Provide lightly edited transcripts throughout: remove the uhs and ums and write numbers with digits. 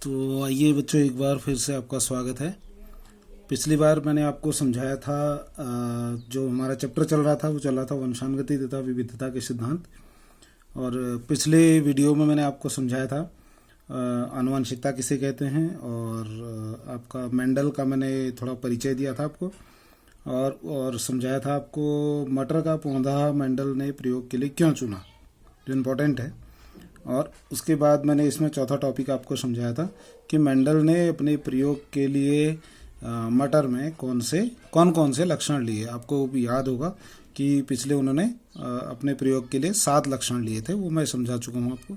तो आइए बच्चों, एक बार फिर से आपका स्वागत है। पिछली बार मैंने आपको समझाया था, जो हमारा चैप्टर चल रहा था वो चल रहा था वंशानुगति तथा विविधता के सिद्धांत। और पिछले वीडियो में मैंने आपको समझाया था आनुवंशिकता किसे कहते हैं, और आपका मेंडल का मैंने थोड़ा परिचय दिया था आपको, और समझाया था आपको मटर का पौधा मेंडल ने प्रयोग के लिए क्यों चुना, जो इम्पोर्टेंट है। और उसके बाद मैंने इसमें चौथा टॉपिक आपको समझाया था कि मेंडल ने अपने प्रयोग के लिए मटर में कौन कौन से लक्षण लिए। आपको भी याद होगा कि पिछले उन्होंने अपने प्रयोग के लिए 7 लक्षण लिए थे, वो मैं समझा चुका हूँ आपको।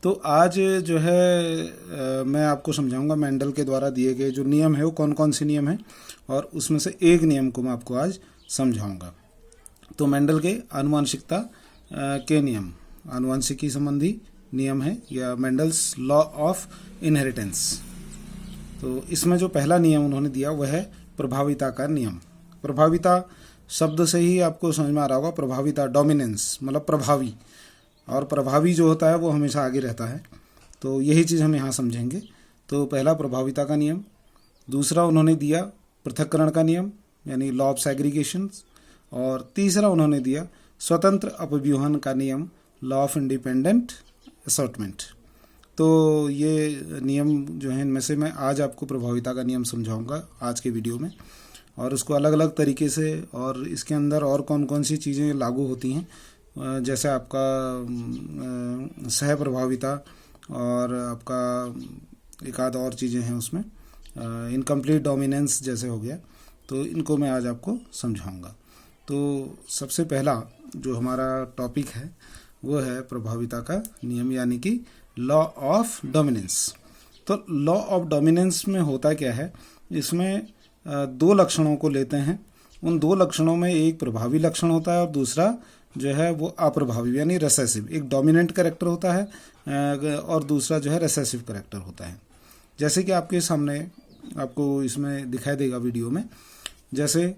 तो आज जो है मैं आपको समझाऊंगा मेंडल के द्वारा दिए गए जो नियम है वो कौन कौन से नियम हैं, और उसमें से एक नियम को मैं आपको आज समझाऊंगा। तो मेंडल के आनुवंशिकता के नियम, आनुवंशिकी संबंधी नियम है, या मेंडल्स लॉ ऑफ इनहेरिटेंस। तो इसमें जो पहला नियम उन्होंने दिया वह है प्रभाविता का नियम। प्रभाविता शब्द से ही आपको समझ में आ रहा होगा, प्रभाविता डोमिनेंस मतलब प्रभावी, और प्रभावी जो होता है वो हमेशा आगे रहता है। तो यही चीज़ हम यहाँ समझेंगे। तो पहला प्रभाविता का नियम, दूसरा उन्होंने दिया पृथक्करण का नियम यानी लॉ ऑफ सेग्रीगेशन, और तीसरा उन्होंने दिया स्वतंत्र अपव्यूहन का नियम, लॉ ऑफ इंडिपेंडेंट असॉर्टमेंट। तो ये नियम जो है इनमें से मैं आज आपको प्रभाविता का नियम समझाऊंगा आज के वीडियो में, और उसको अलग अलग तरीके से, और इसके अंदर और कौन कौन सी चीज़ें लागू होती हैं, जैसे आपका सह प्रभाविता, और आपका एक आध और चीज़ें हैं उसमें, इनकम्प्लीट डोमिनेंस जैसे हो गया। तो इनको मैं आज आपको समझाऊंगा। तो सबसे पहला जो हमारा टॉपिक है वो है प्रभाविता का नियम यानी कि लॉ ऑफ डोमिनेंस। तो लॉ ऑफ डोमिनेंस में होता क्या है, इसमें 2 लक्षणों को लेते हैं। उन 2 लक्षणों में एक प्रभावी लक्षण होता है और दूसरा जो है वो अप्रभावी यानी रेसेसिव। एक डोमिनेंट कैरेक्टर होता है और दूसरा जो है रेसेसिव कैरेक्टर होता है। जैसे कि आपके सामने आपको इसमें दिखाई देगा वीडियो में, जैसे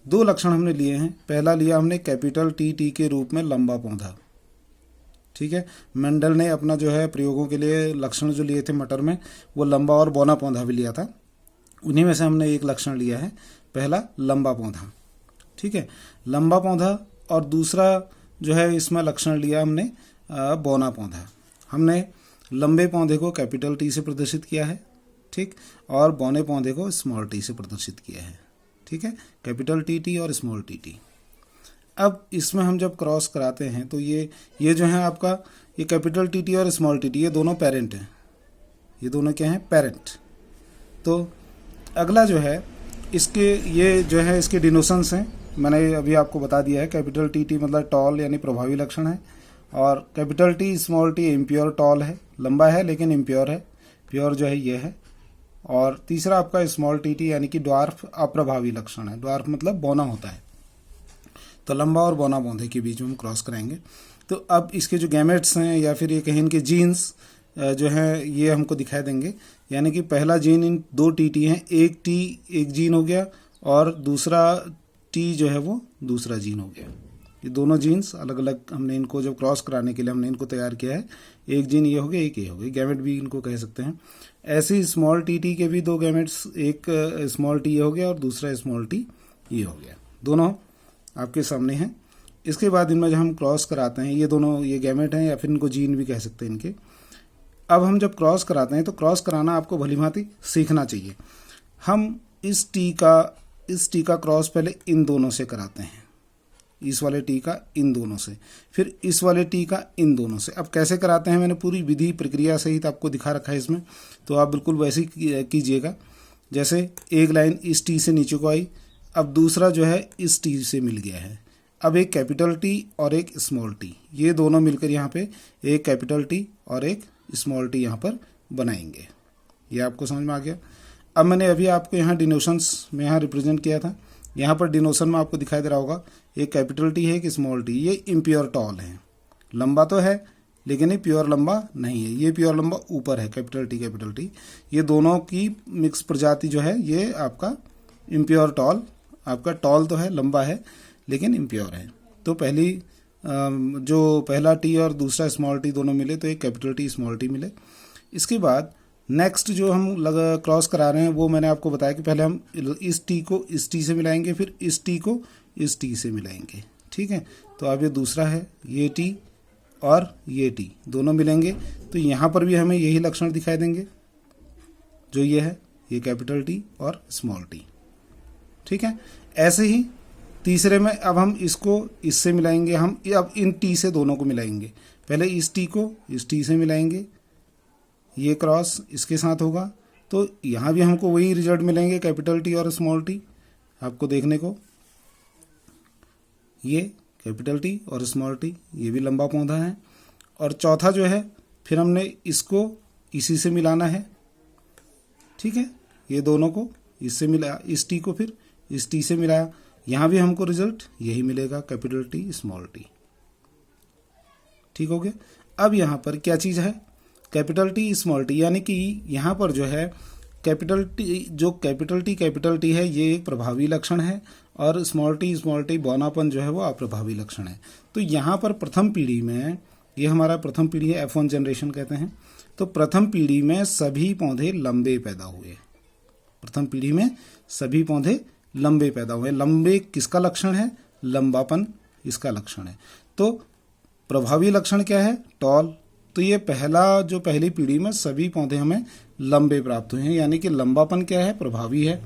2 लक्षण हमने लिए हैं। पहला लिया हमने कैपिटल टी के रूप में लंबा पौधा, ठीक है। मेंडल ने अपना जो है प्रयोगों के लिए लक्षण जो लिए थे मटर में, वो लंबा और बौना पौधा भी लिया था। उन्हीं में से हमने एक लक्षण लिया है, पहला लंबा पौधा, ठीक है, लंबा पौधा। और दूसरा जो है इसमें लक्षण लिया हमने बौना पौधा। हमने लंबे पौधे को कैपिटल टी से प्रदर्शित किया है, ठीक, और बौने पौधे को स्मॉल टी से प्रदर्शित किया है, ठीक है, कैपिटल टी और स्मॉल टी। अब इसमें हम जब क्रॉस कराते हैं तो ये जो है आपका ये कैपिटल टी और स्मॉल टी ये दोनों पेरेंट हैं। ये दोनों क्या हैं? पेरेंट। तो अगला जो है इसके ये जो है इसके डिनोशंस हैं, मैंने अभी आपको बता दिया है। कैपिटल टी मतलब टॉल यानी प्रभावी लक्षण है, और capital T small T impure tall है, लंबा है लेकिन इम्प्योर है, प्योर जो है ये है। और तीसरा आपका स्मॉल टी यानी कि ड्वार्फ अप्रभावी लक्षण है। ड्वार्फ मतलब बौना होता है। तो लंबा और बौना पौधे के बीच में हम क्रॉस कराएंगे। तो अब इसके जो गैमेट्स हैं या फिर ये कहें इनके जीन्स जो हैं ये हमको दिखाई देंगे। यानी कि पहला जीन इन 2 टी हैं, एक जीन हो गया और दूसरा टी जो है वो दूसरा जीन हो गया। ये दोनों जीन्स अलग अलग हमने इनको जब क्रॉस कराने के लिए हमने इनको तैयार किया है। एक जीन ये हो गया, एक ये हो गया, गैमेट भी इनको कह सकते हैं। ऐसे ही स्मॉल टी के भी 2 गैमेट्स, एक स्मॉल टी ये हो गया और दूसरा स्मॉल टी ये हो गया। दोनों आपके सामने हैं। इसके बाद इनमें जब हम क्रॉस कराते हैं, ये दोनों ये गैमेट हैं या फिर इनको जीन भी कह सकते हैं इनके। अब हम जब क्रॉस कराते हैं तो क्रॉस कराना आपको भलीभांति सीखना चाहिए। हम इस टी का क्रॉस पहले इन दोनों से कराते हैं, इस वाले टी का इन दोनों से, फिर इस वाले टी का इन दोनों से। अब कैसे कराते हैं मैंने पूरी विधि प्रक्रिया सहित आपको दिखा रखा है इसमें, तो आप बिल्कुल वैसे ही कीजिएगा। जैसे एक लाइन इस टी से नीचे को आई, अब दूसरा जो है इस टी से मिल गया है। अब एक कैपिटल टी और एक स्मॉल टी, ये दोनों मिलकर यहाँ पे एक कैपिटल टी और एक स्मॉल टी यहाँ पर बनाएंगे। ये आपको समझ में आ गया। अब मैंने अभी आपको यहाँ डिनोशंस में यहाँ रिप्रेजेंट किया था। यहाँ पर डिनोशन में आपको दिखाई दे रहा होगा, एक कैपिटल टी है, एक स्मॉल टी। ये इम्प्योर टॉल है, लंबा तो है लेकिन ये प्योर लंबा नहीं है। ये प्योर लंबा ऊपर है, कैपिटल टी। ये दोनों की मिक्स प्रजाति जो है ये आपका इम्प्योर टॉल। आपका टॉल तो है, लंबा है लेकिन इम्प्योर है। तो जो पहला टी और दूसरा स्मॉल टी दोनों मिले तो एक कैपिटल टी स्मॉल टी मिले। इसके बाद नेक्स्ट जो हम क्रॉस करा रहे हैं वो मैंने आपको बताया कि पहले हम इस टी को इस टी से मिलाएंगे, फिर इस टी को इस टी से मिलाएंगे। ठीक है, तो अब ये दूसरा है, ये टी और ये टी दोनों मिलेंगे तो यहाँ पर भी हमें यही लक्षण दिखाई देंगे जो ये है, ये कैपिटल टी और स्मॉल टी। ठीक है, ऐसे ही तीसरे में अब हम इसको इससे मिलाएंगे, हम अब इन टी से दोनों को मिलाएंगे। पहले इस टी को इस टी से मिलाएंगे, ये क्रॉस इसके साथ होगा तो यहाँ भी हमको वही रिजल्ट मिलेंगे, कैपिटल टी और स्मॉल टी आपको देखने को। ये कैपिटल टी और स्मॉल टी, ये भी लंबा पौधा है। और चौथा जो है फिर हमने इसको इसी से मिलाना है। ठीक है, ये दोनों को इससे मिला, इस टी को फिर इस टी से मिलाया, यहाँ भी हमको रिजल्ट यही मिलेगा, कैपिटल टी स्मॉल टी। ठीक हो गया। अब यहाँ पर क्या चीज़ है, कैपिटल टी स्मॉल टी, यानी कि यहाँ पर जो है कैपिटल टी है ये एक प्रभावी लक्षण है और स्मॉल टी बौनापन जो है वो अप्रभावी लक्षण है। तो यहाँ पर प्रथम पीढ़ी में, ये हमारा प्रथम पीढ़ी है, F1 जनरेशन कहते हैं। तो प्रथम पीढ़ी में सभी पौधे लंबे पैदा हुए, प्रथम पीढ़ी में सभी पौधे लंबे पैदा हुए। लंबे किसका लक्षण है, लंबापन इसका लक्षण है। तो प्रभावी लक्षण क्या है, टॉल। तो ये पहली पीढ़ी में सभी पौधे हमें लंबे प्राप्त हुए हैं, यानी कि लंबापन क्या है, प्रभावी है,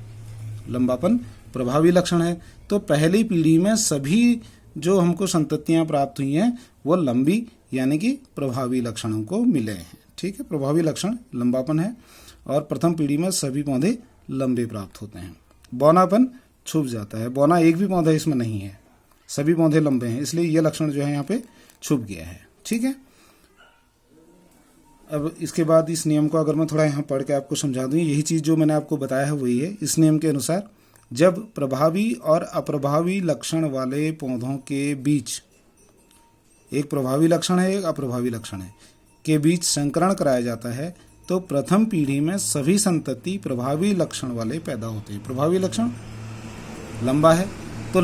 लंबापन प्रभावी लक्षण है। तो पहली पीढ़ी में सभी जो हमको संततियां प्राप्त हुई हैं वो लंबी यानी कि प्रभावी लक्षण हमको मिले हैं। ठीक है, प्रभावी लक्षण लंबापन है और प्रथम पीढ़ी में सभी पौधे लंबे प्राप्त होते हैं। बौनापन छुप जाता है, बौना एक भी पौधा इसमें नहीं है, सभी पौधे लंबे हैं, इसलिए ये लक्षण जो है यहाँ पे छुप गया है। ठीक है, अब इसके बाद इस नियम को अगर मैं थोड़ा यहाँ पढ़ के आपको समझा दूँ, यही चीज़ जो मैंने आपको बताया है वही है। इस नियम के अनुसार जब प्रभावी और अप्रभावी लक्षण वाले पौधों के बीच, एक प्रभावी लक्षण है एक अप्रभावी लक्षण है, के बीच संकरण कराया जाता है तो प्रथम पीढ़ी में सभी संतति प्रभावी लक्षण वाले पैदा होते हैं। प्रभावी लक्षण लंबा है तो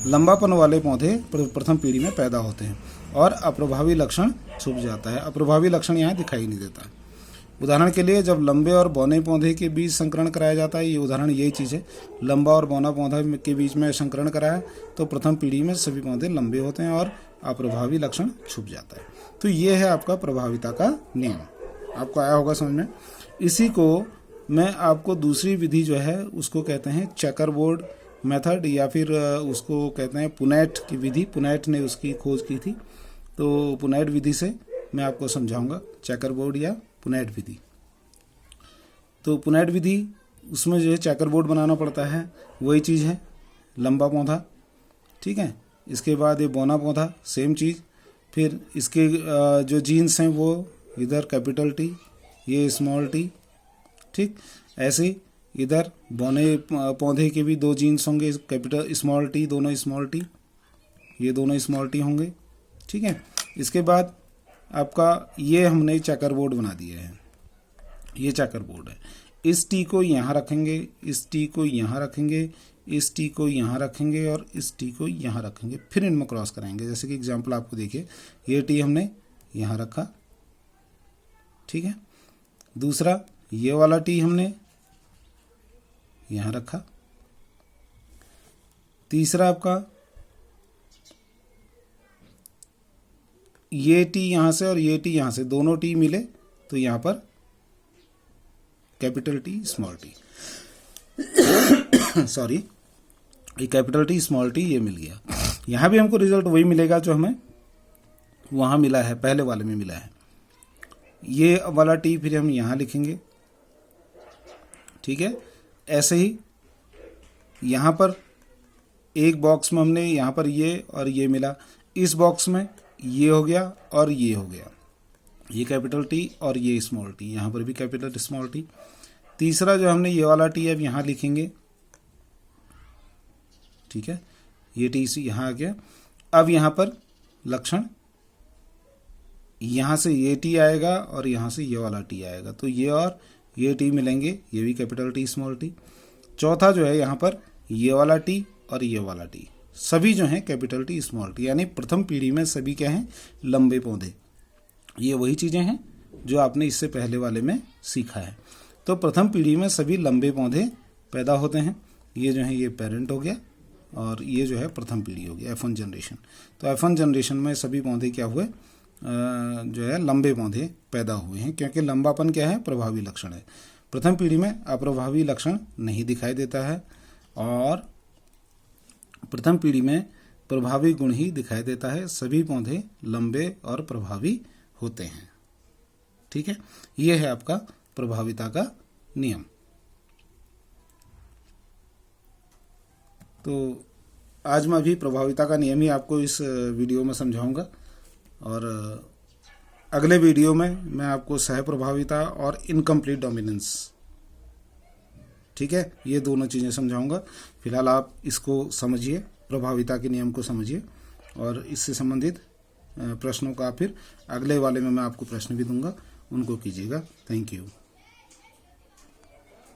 लंबापन वाले पौधे प्रथम पीढ़ी में पैदा होते हैं और अप्रभावी लक्षण छुप जाता है, अप्रभावी लक्षण यहाँ दिखाई नहीं देता। उदाहरण के लिए जब लंबे और बौने पौधे के बीच संकरण कराया जाता है, ये उदाहरण यही चीज़ है, लंबा और बौना पौधा के बीच में संकरण कराया तो प्रथम पीढ़ी में सभी पौधे लंबे होते हैं और अप्रभावी लक्षण छुप जाता है। तो ये है आपका प्रभाविता का नियम, आपको आया होगा समझ में। इसी को मैं आपको दूसरी विधि जो है उसको कहते हैं चेकर बोर्ड मेथड, या फिर उसको कहते हैं पुनैट की विधि। पुनैट ने उसकी खोज की थी, तो पुनैट विधि से मैं आपको समझाऊंगा, चेकर बोर्ड या पुनैट विधि। तो पुनैट विधि, उसमें जो है चेकर बोर्ड बनाना पड़ता है, वही चीज़ है, लंबा पौधा। ठीक है, इसके बाद ये बौना पौधा, सेम चीज़। फिर इसके जो जीन्स हैं वो इधर कैपिटल टी, ये स्मॉल टी। ठीक, ऐसे इधर बौने पौधे के भी दो जीन्स होंगे, कैपिटल स्मॉल टी, दोनों स्मॉल टी, ये दोनों स्मॉल टी होंगे। ठीक है, इसके बाद आपका ये हमने चेकर बोर्ड बना दिया है, ये चेकर बोर्ड है। इस टी को यहाँ रखेंगे, इस टी को यहाँ रखेंगे, इस टी को यहाँ रखेंगे और इस टी को यहाँ रखेंगे, फिर इनमें क्रॉस कराएंगे। जैसे कि एग्जांपल आपको देखिए, ये टी हमने यहाँ रखा, ठीक है, दूसरा ये वाला टी हमने यहाँ रखा, तीसरा आपका ये टी यहाँ से और ये टी यहाँ से, दोनों टी मिले तो यहाँ पर capital T small T sorry, ये कैपिटल टी स्मॉल टी ये मिल गया। यहाँ भी हमको रिजल्ट वही मिलेगा जो हमें वहाँ मिला है, पहले वाले में मिला है। ये वाला टी फिर हम यहाँ लिखेंगे। ठीक है, ऐसे ही यहाँ पर एक बॉक्स में हमने यहाँ पर ये और ये मिला, इस बॉक्स में ये हो गया और ये हो गया, ये कैपिटल टी और ये स्मॉल टी, यहाँ पर भी कैपिटल स्मॉल टी। तीसरा जो हमने ये वाला टी अब यहाँ लिखेंगे, ठीक है, ये टी यहाँ आ गया। अब यहाँ पर लक्षण, यहाँ से ये टी आएगा और यहाँ से ये वाला टी आएगा, तो ये और ये टी मिलेंगे, ये भी कैपिटल टी स्मॉल टी। चौथा जो है यहाँ पर ये वाला टी और ये वाला टी, सभी जो हैं कैपिटल टी स्मॉल टी, यानी प्रथम पीढ़ी में सभी क्या हैं, लंबे पौधे। ये वही चीज़ें हैं जो आपने इससे पहले वाले में सीखा है। तो प्रथम पीढ़ी में सभी लंबे पौधे पैदा होते हैं। ये जो है ये पेरेंट हो गया और ये जो है प्रथम पीढ़ी हो गया, F1 जनरेशन। तो F1 जनरेशन में सभी पौधे क्या हुए, जो है लंबे पौधे पैदा हुए हैं, क्योंकि लंबापन क्या है, प्रभावी लक्षण है। प्रथम पीढ़ी में अप्रभावी लक्षण नहीं दिखाई देता है और प्रथम पीढ़ी में प्रभावी गुण ही दिखाई देता है। सभी पौधे लंबे और प्रभावी होते हैं। ठीक है, यह है आपका प्रभाविता का नियम। तो आज मैं भी प्रभाविता का नियम ही आपको इस वीडियो में समझाऊंगा और अगले वीडियो में मैं आपको सह प्रभाविता और इनकम्प्लीट डोमिनेंस, ठीक है, ये दोनों चीज़ें समझाऊंगा। फिलहाल आप इसको समझिए, प्रभाविता के नियम को समझिए और इससे संबंधित प्रश्नों का फिर अगले वाले में मैं आपको प्रश्न भी दूंगा, उनको कीजिएगा। Thank you.